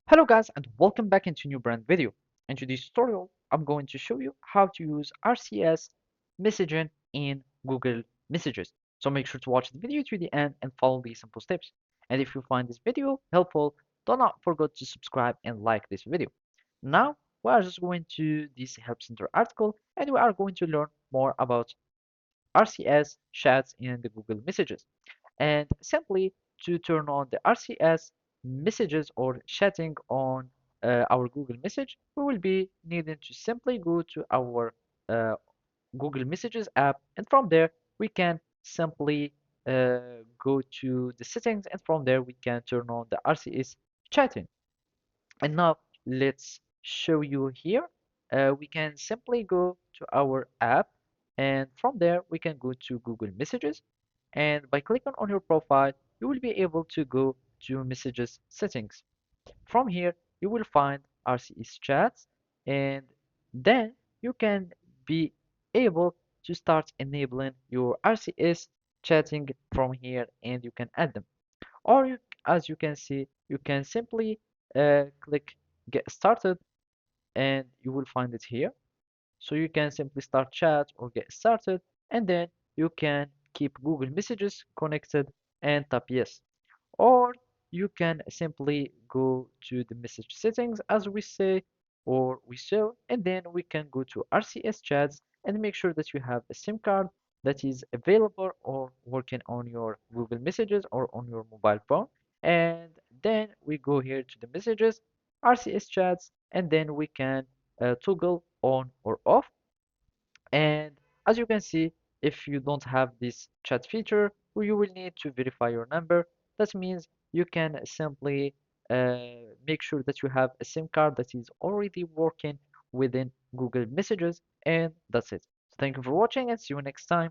Hello guys and welcome back into a new brand video. In today's tutorial, I'm going to show you how to use RCS messaging in Google Messages. So make sure to watch the video to the end and follow these simple steps. And if you find this video helpful, do not forget to subscribe and like this video. Now, we are just going to this Help Center article and we are going to learn more about RCS chats in the Google Messages. And simply to turn on the RCS messages or chatting on our Google Message, we will be needing to simply go to our uh, Google Messages app, and from there we can simply go to the settings, and from there we can turn on the RCS chatting. And now let's show you here. We can simply go to our app, and from there we can go to Google Messages. And by clicking on your profile, you will be able to go to Messages settings. From here, you will find RCS chats, and then you can be able to start enabling your RCS chatting from here, and you can add them. Or as you can see, you can simply click get started and you will find it here. So you can simply start chat or get started, and then you can keep Google Messages connected and tap yes. Or you can simply go to the message settings as we say or we show, and then we can go to RCS chats and make sure that you have a SIM card that is available or working on your Google Messages or on your mobile phone. And then we go here to the messages, RCS chats, and then we can toggle on or off. And as you can see, if you don't have this chat feature, you will need to verify your number. That means you can simply make sure that you have a SIM card that is already working within Google Messages, and that's it. Thank you for watching and see you next time.